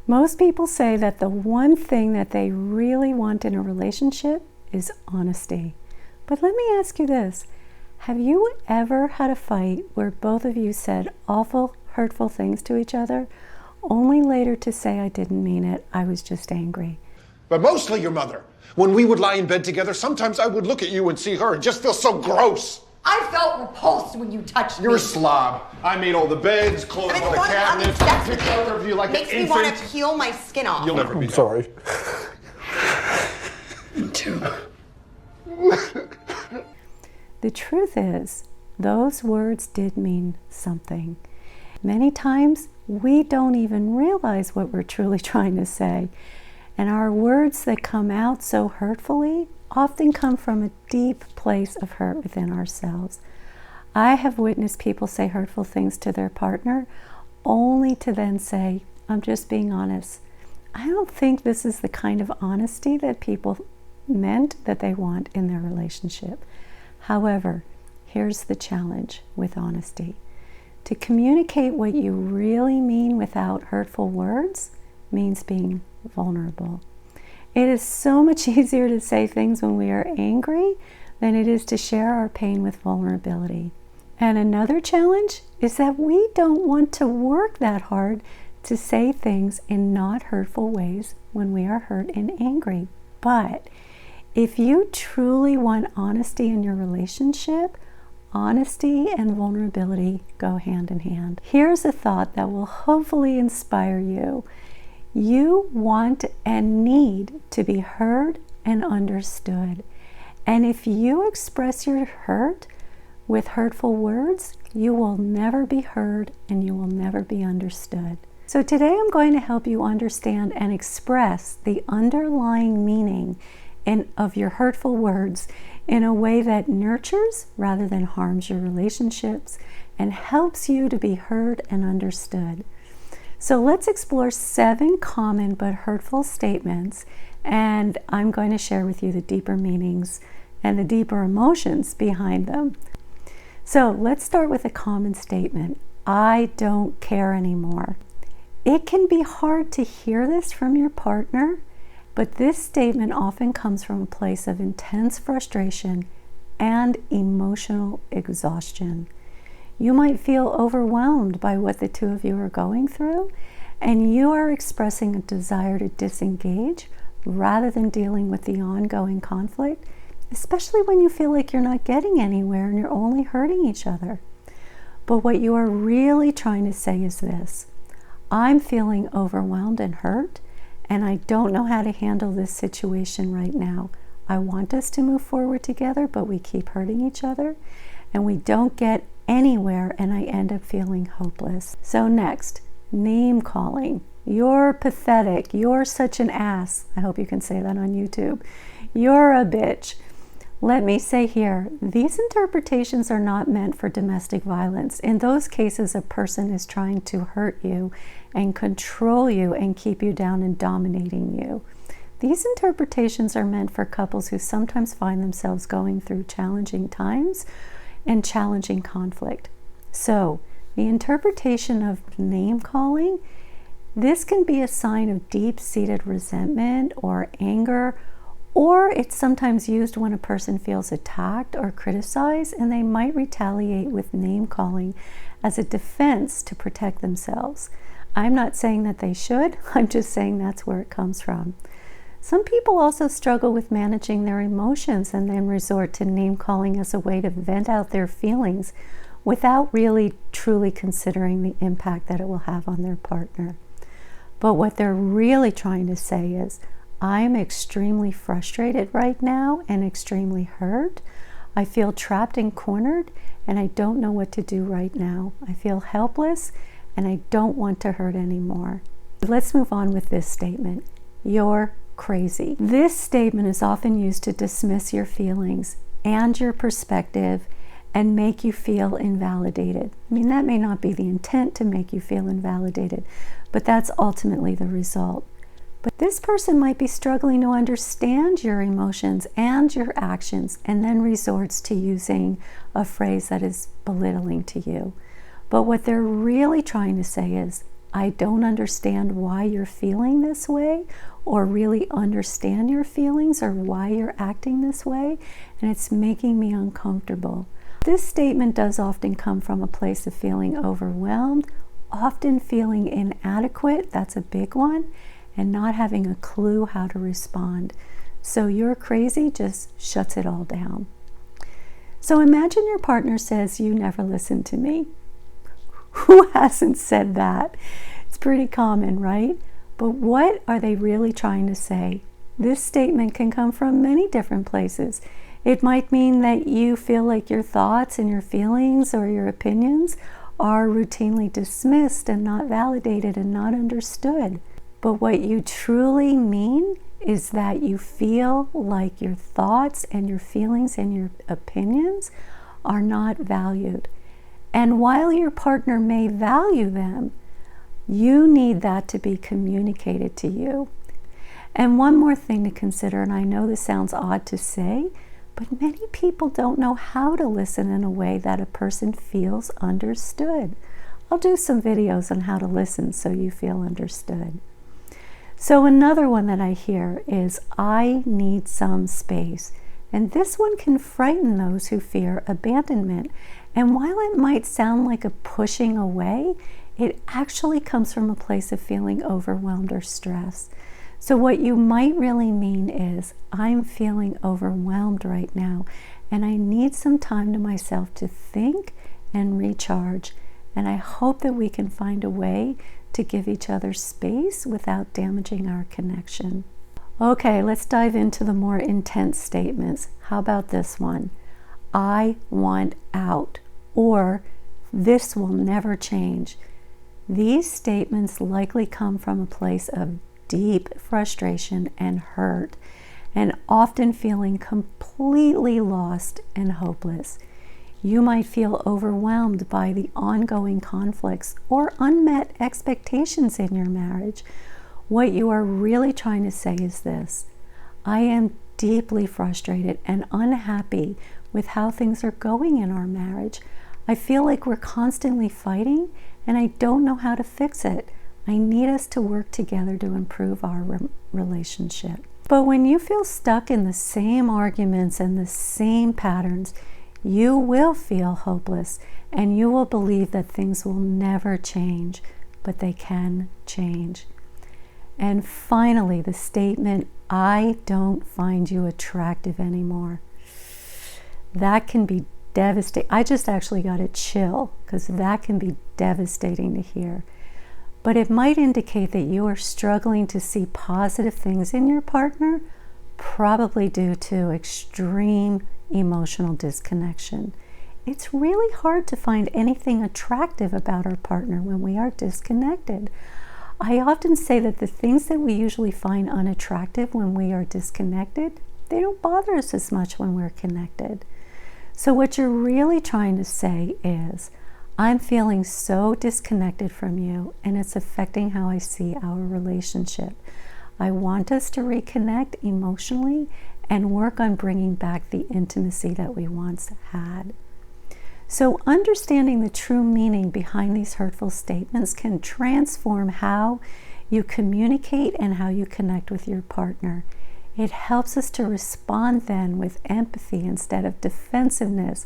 Most people say that the one thing that they really want in a relationship is honesty. But let me ask you this. Have you ever had a fight where both of you said awful, hurtful things to each other, only later to say, I didn't mean it, I was just angry? But mostly your mother. When we would lie in bed together, sometimes I would look at you and see her and just feel so gross. I felt repulsed when you touched me. You're a slob. I made all the beds, closed all the cabinets, I took care of you like an infant. Makes me want to peel my skin off. You'll never be I'm sorry. Me too. The truth is, those words did mean something. Many times, we don't even realize what we're truly trying to say. And our words that come out so hurtfully often come from a deep place of hurt within ourselves. I have witnessed people say hurtful things to their partner, only to then say, I'm just being honest. I don't think this is the kind of honesty that people meant that they want in their relationship. However, here's the challenge with honesty. To communicate what you really mean without hurtful words means being vulnerable. It is so much easier to say things when we are angry than it is to share our pain with vulnerability. And another challenge is that we don't want to work that hard to say things in not hurtful ways when we are hurt and angry. But if you truly want honesty in your relationship, honesty and vulnerability go hand in hand. Here's a thought that will hopefully inspire you. You want and need to be heard and understood. And if you express your hurt with hurtful words, you will never be heard and you will never be understood. So today I'm going to help you understand and express the underlying meaning of your hurtful words in a way that nurtures rather than harms your relationships and helps you to be heard and understood. So let's explore 7 common but hurtful statements, and I'm going to share with you the deeper meanings and the deeper emotions behind them. So let's start with a common statement. I don't care anymore. It can be hard to hear this from your partner, but this statement often comes from a place of intense frustration and emotional exhaustion. You might feel overwhelmed by what the two of you are going through, and you are expressing a desire to disengage rather than dealing with the ongoing conflict, especially when you feel like you're not getting anywhere and you're only hurting each other. But what you are really trying to say is this: I'm feeling overwhelmed and hurt, and I don't know how to handle this situation right now. I want us to move forward together, but we keep hurting each other, and we don't get anywhere, and I end up feeling hopeless. So next, name calling. You're pathetic. You're such an ass. I hope you can say that on YouTube. You're a bitch. Let me say here, these interpretations are not meant for domestic violence. In those cases, a person is trying to hurt you and control you and keep you down and dominating you. These interpretations are meant for couples who sometimes find themselves going through challenging times and challenging conflict. So, the interpretation of name calling, this can be a sign of deep-seated resentment or anger, or it's sometimes used when a person feels attacked or criticized, and they might retaliate with name calling as a defense to protect themselves. I'm not saying that they should, I'm just saying that's where it comes from. Some people also struggle with managing their emotions and then resort to name calling as a way to vent out their feelings without really truly considering the impact that it will have on their partner. But what they're really trying to say is, I'm extremely frustrated right now and extremely hurt. I feel trapped and cornered, and I don't know what to do right now. I feel helpless, and I don't want to hurt anymore. Let's move on with this statement. You're crazy. This statement is often used to dismiss your feelings and your perspective and make you feel invalidated. I mean, that may not be the intent to make you feel invalidated, but that's ultimately the result. But this person might be struggling to understand your emotions and your actions, and then resorts to using a phrase that is belittling to you. But what they're really trying to say is, I don't understand why you're feeling this way, or really understand your feelings or why you're acting this way, and it's making me uncomfortable. This statement does often come from a place of feeling overwhelmed, often feeling inadequate, that's a big one, and not having a clue how to respond. So you're crazy just shuts it all down. So imagine your partner says, "You never listen to me." Who hasn't said that? It's pretty common, right? But what are they really trying to say? This statement can come from many different places. It might mean that you feel like your thoughts and your feelings or your opinions are routinely dismissed and not validated and not understood. But what you truly mean is that you feel like your thoughts and your feelings and your opinions are not valued. And while your partner may value them, you need that to be communicated to you. And one more thing to consider, and I know this sounds odd to say, but many people don't know how to listen in a way that a person feels understood. I'll do some videos on how to listen so you feel understood. So another one that I hear is, "I need some space." And this one can frighten those who fear abandonment. And while it might sound like a pushing away, it actually comes from a place of feeling overwhelmed or stressed. So what you might really mean is, "I'm feeling overwhelmed right now, and I need some time to myself to think and recharge. And I hope that we can find a way to give each other space without damaging our connection." Okay, let's dive into the more intense statements. How about this one? "I want out," or "This will never change." These statements likely come from a place of deep frustration and hurt, and often feeling completely lost and hopeless. You might feel overwhelmed by the ongoing conflicts or unmet expectations in your marriage. What you are really trying to say is this: "I am deeply frustrated and unhappy with how things are going in our marriage. I feel like we're constantly fighting, and I don't know how to fix it. I need us to work together to improve our relationship." But when you feel stuck in the same arguments and the same patterns, you will feel hopeless, and you will believe that things will never change, but they can change. And finally, the statement, "I don't find you attractive anymore." That can be devastating. I just actually got a chill, because that can be devastating to hear. But it might indicate that you are struggling to see positive things in your partner, probably due to extreme emotional disconnection. It's really hard to find anything attractive about our partner when we are disconnected. I often say that the things that we usually find unattractive when we are disconnected, they don't bother us as much when we're connected. So what you're really trying to say is, "I'm feeling so disconnected from you, and it's affecting how I see our relationship. I want us to reconnect emotionally and work on bringing back the intimacy that we once had." So understanding the true meaning behind these hurtful statements can transform how you communicate and how you connect with your partner. It helps us to respond then with empathy instead of defensiveness,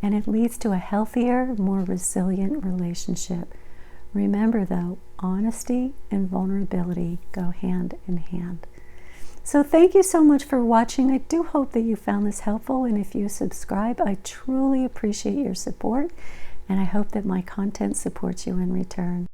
and it leads to a healthier, more resilient relationship. Remember though, honesty and vulnerability go hand in hand. So thank you so much for watching. I do hope that you found this helpful, and if you subscribe, I truly appreciate your support, and I hope that my content supports you in return.